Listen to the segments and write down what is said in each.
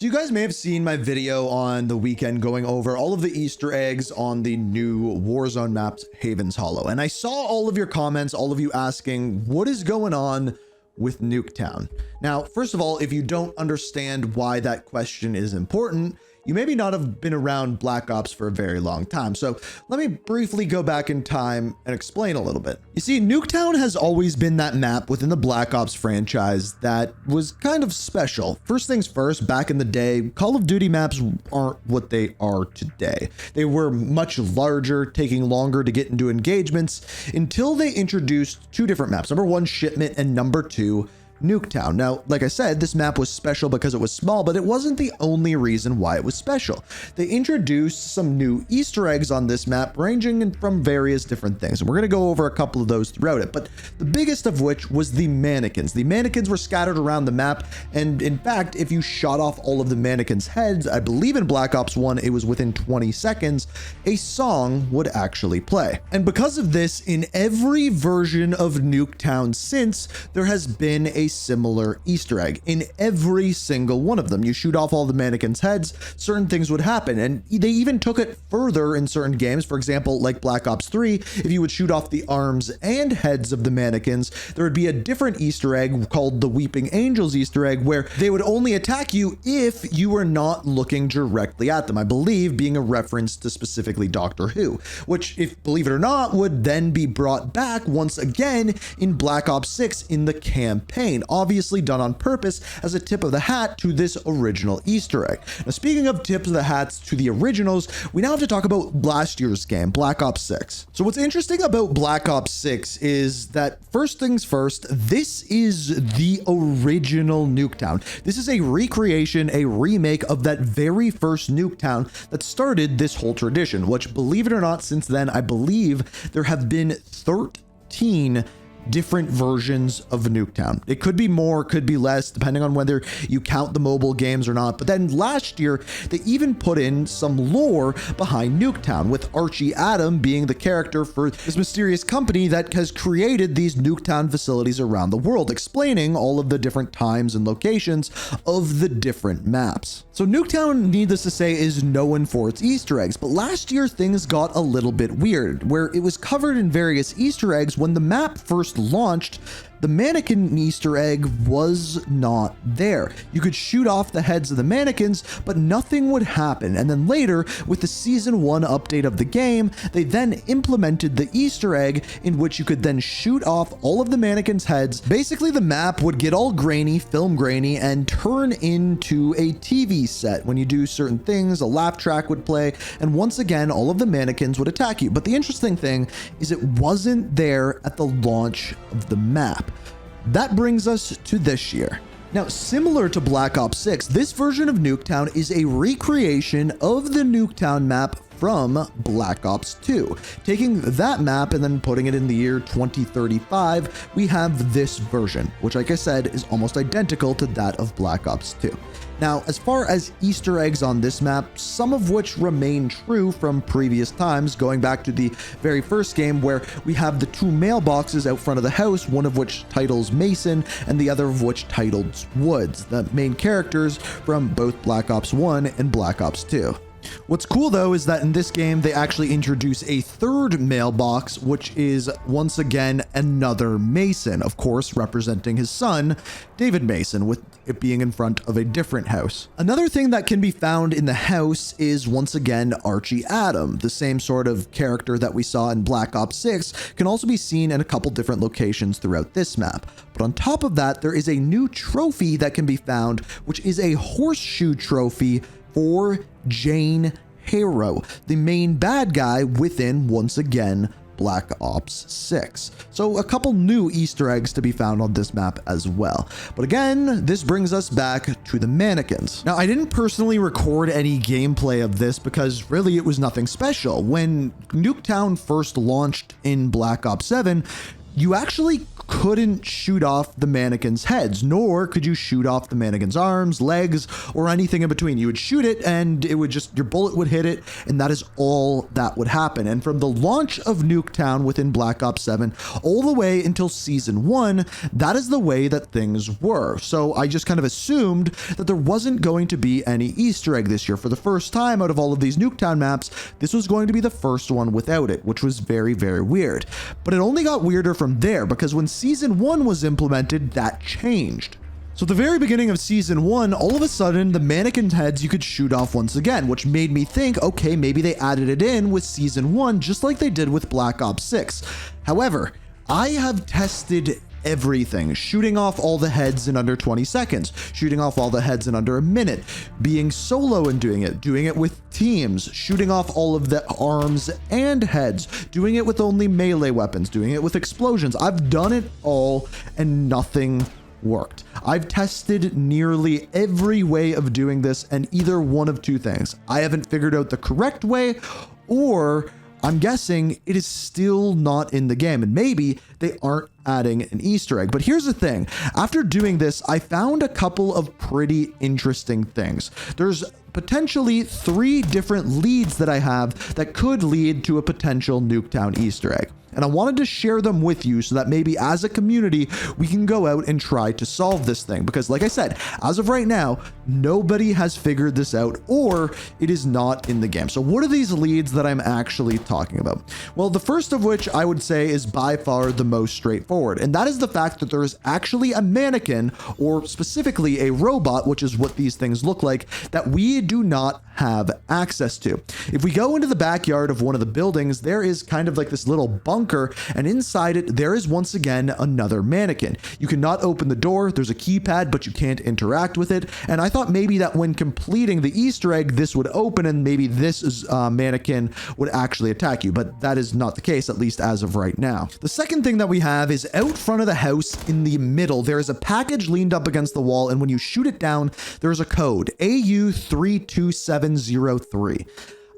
So you guys may have seen my video on the weekend going over all of the Easter eggs on the new Warzone maps, Haven's Hollow. And I saw all of your comments, all of you asking, what is going on with Nuketown? Now, first of all, if you don't understand why that question is important, you maybe not have been around Black Ops for a very long time. So let me briefly go back in time and explain a little bit. You see, Nuketown has always been that map within the Black Ops franchise that was kind of special. First things first, back in the day, Call of Duty maps aren't what they are today. They were much larger, taking longer to get into engagements until they introduced two different maps. Number one, Shipment, and number two, Nuketown. Now, like I said, this map was special because it was small, but it wasn't the only reason why it was special. They introduced some new Easter eggs on this map, ranging from various different things. And we're going to go over a couple of those throughout it. But the biggest of which was the mannequins. The mannequins were scattered around the map. And in fact, if you shot off all of the mannequins' heads, I believe in Black Ops 1, it was within 20 seconds, a song would actually play. And because of this, in every version of Nuketown since, there has been a similar Easter egg. In every single one of them, you shoot off all the mannequins' heads, certain things would happen. And they even took it further in certain games. For example, like Black Ops 3, if you would shoot off the arms and heads of the mannequins, there would be a different Easter egg called the Weeping Angels Easter egg, where they would only attack you if you were not looking directly at them. I believe being a reference to specifically Doctor Who, which, if believe it or not, would then be brought back once again in Black Ops 6 in the campaign. Obviously done on purpose as a tip of the hat to this original Easter egg. Now, speaking of tips of the hats to the originals, we now have to talk about last year's game, Black Ops 6. So what's interesting about Black Ops 6 is that, first things first, this is the original Nuketown. This is a recreation, a remake of that very first Nuketown that started this whole tradition, which, believe it or not, since then, I believe there have been 13 different versions of Nuketown. It could be more, could be less, depending on whether you count the mobile games or not. But then last year, they even put in some lore behind Nuketown, with Archie Adam being the character for this mysterious company that has created these Nuketown facilities around the world, explaining all of the different times and locations of the different maps. So Nuketown, needless to say, is known for its Easter eggs, but last year things got a little bit weird, where it was covered in various Easter eggs. When the map first launched, the mannequin Easter egg was not there. You could shoot off the heads of the mannequins, but nothing would happen. And then later, with the Season 1 update of the game, they then implemented the Easter egg in which you could then shoot off all of the mannequins' heads. Basically, the map would get all grainy, film grainy, and turn into a TV set. When you do certain things, a laugh track would play, and once again, all of the mannequins would attack you. But the interesting thing is it wasn't there at the launch of the map. That brings us to this year. Now, similar to Black Ops 6, this version of Nuketown is a recreation of the Nuketown map from Black Ops 2. Taking that map and then putting it in the year 2035, we have this version, which, like I said, is almost identical to that of Black Ops 2. Now, as far as Easter eggs on this map, some of which remain true from previous times, going back to the very first game, where we have the two mailboxes out front of the house, one of which titles Mason and the other of which titles Woods, the main characters from both Black Ops 1 and Black Ops 2. What's cool though is that in this game they actually introduce a third mailbox, which is once again another Mason, of course representing his son David Mason, with it being in front of a different house. Another thing that can be found in the house is once again Archie Adam. The same sort of character that we saw in Black Ops 6 can also be seen in a couple different locations throughout this map. But on top of that, there is a new trophy that can be found, which is a horseshoe trophy for Jane Harrow, the main bad guy within, once again, Black Ops 6. So a couple new Easter eggs to be found on this map as well. But again, this brings us back to the mannequins. Now, I didn't personally record any gameplay of this because really it was nothing special. When Nuketown first launched in Black Ops 7, you actually couldn't shoot off the mannequins' heads, nor could you shoot off the mannequins' arms, legs, or anything in between. You would shoot it and it would just, your bullet would hit it, and that is all that would happen. And from the launch of Nuketown within Black Ops 7 all the way until season 1, that is the way that things were. So I just kind of assumed that there wasn't going to be any Easter egg this year. For the first time out of all of these Nuketown maps, this was going to be the first one without it, which was very, very weird. But it only got weirder from there, because when season 1 was implemented, that changed. So at the very beginning of season 1, all of a sudden the mannequin heads you could shoot off once again, which made me think, okay, maybe they added it in with season 1 just like they did with Black Ops 6. However, I have tested everything, shooting off all the heads in under 20 seconds, shooting off all the heads in under a minute, being solo and doing it with teams, shooting off all of the arms and heads, doing it with only melee weapons, doing it with explosions. I've done it all and nothing worked. I've tested nearly every way of doing this, and either one of two things: I haven't figured out the correct way, or I'm guessing it is still not in the game, and maybe they aren't adding an Easter egg. But here's the thing. After doing this, I found a couple of pretty interesting things. There's potentially 3 different leads that I have that could lead to a potential Nuketown Easter egg. And I wanted to share them with you so that maybe as a community, we can go out and try to solve this thing. Because like I said, as of right now, nobody has figured this out, or it is not in the game. So what are these leads that I'm actually talking about? Well, the first of which I would say is by far the most straightforward. And that is the fact that there is actually a mannequin, or specifically a robot, which is what these things look like, that we do not have access to. If we go into the backyard of one of the buildings, there is kind of like this little bunker, and inside it, there is once again another mannequin. You cannot open the door. There's a keypad, but you can't interact with it. And I thought maybe that when completing the Easter egg, this would open and maybe this mannequin would actually attack you, but that is not the case, at least as of right now. The second thing that we have is out front of the house in the middle, there is a package leaned up against the wall, and when you shoot it down, there's a code, AU32703.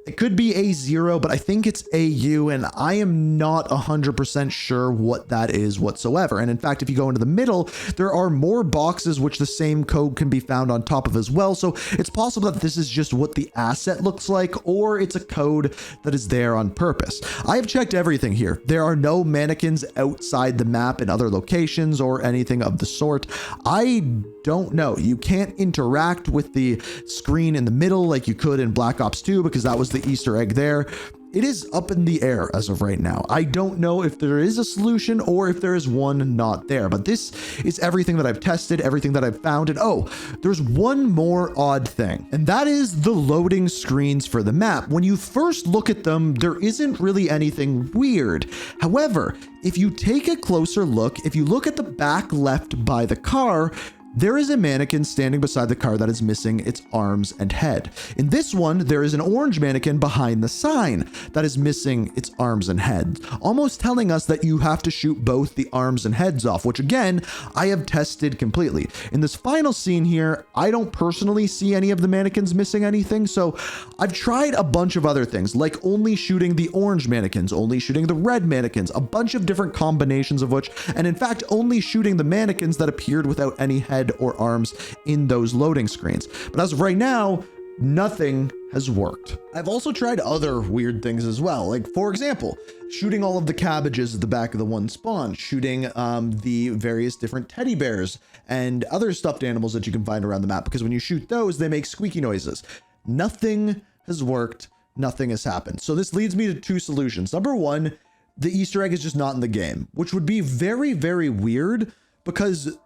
It could be A0, but I think it's AU, and I am not 100% sure what that is whatsoever. And in fact, if you go into the middle, there are more boxes which the same code can be found on top of as well. So it's possible that this is just what the asset looks like, or it's a code that is there on purpose. I have checked everything here. There are no mannequins outside the map in other locations or anything of the sort. I don't know. You can't interact with the screen in the middle like you could in Black Ops 2, because that was the Easter egg there. It is up in the air as of right now. I don't know if there is a solution or if there is one not there, but this is everything that I've tested, everything that I've found. And oh, there's one more odd thing, and that is the loading screens for the map. When you first look at them, there isn't really anything weird. However, if you take a closer look, if you look at the back left by the car, there is a mannequin standing beside the car that is missing its arms and head. In this one, there is an orange mannequin behind the sign that is missing its arms and head, almost telling us that you have to shoot both the arms and heads off, which again, I have tested completely. In this final scene here, I don't personally see any of the mannequins missing anything, so I've tried a bunch of other things, like only shooting the orange mannequins, only shooting the red mannequins, a bunch of different combinations of which, and in fact, only shooting the mannequins that appeared without any head or arms in those loading screens. But as of right now, nothing has worked. I've also tried other weird things as well. Like, for example, shooting all of the cabbages at the back of the one spawn, shooting the various different teddy bears and other stuffed animals that you can find around the map, because when you shoot those, they make squeaky noises. Nothing has worked. Nothing has happened. So this leads me to 2 solutions. Number 1, the Easter egg is just not in the game, which would be very, very weird, because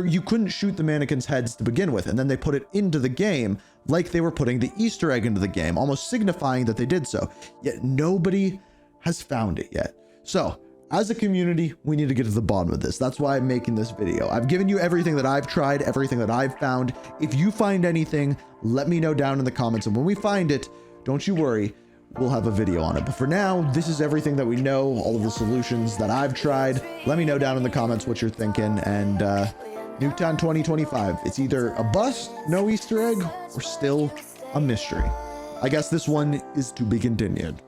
you couldn't shoot the mannequins' heads to begin with, and then they put it into the game like they were putting the Easter egg into the game, almost signifying that they did so. Yet nobody has found it yet. So as a community, we need to get to the bottom of this. That's why I'm making this video. I've given you everything that I've tried, everything that I've found. If you find anything, let me know down in the comments, and when we find it, don't you worry, we'll have a video on it. But for now, this is everything that we know, all of the solutions that I've tried. Let me know down in the comments what you're thinking, and Nuketown 2025. It's either a bust, no Easter egg, or still a mystery. I guess this one is to be continued.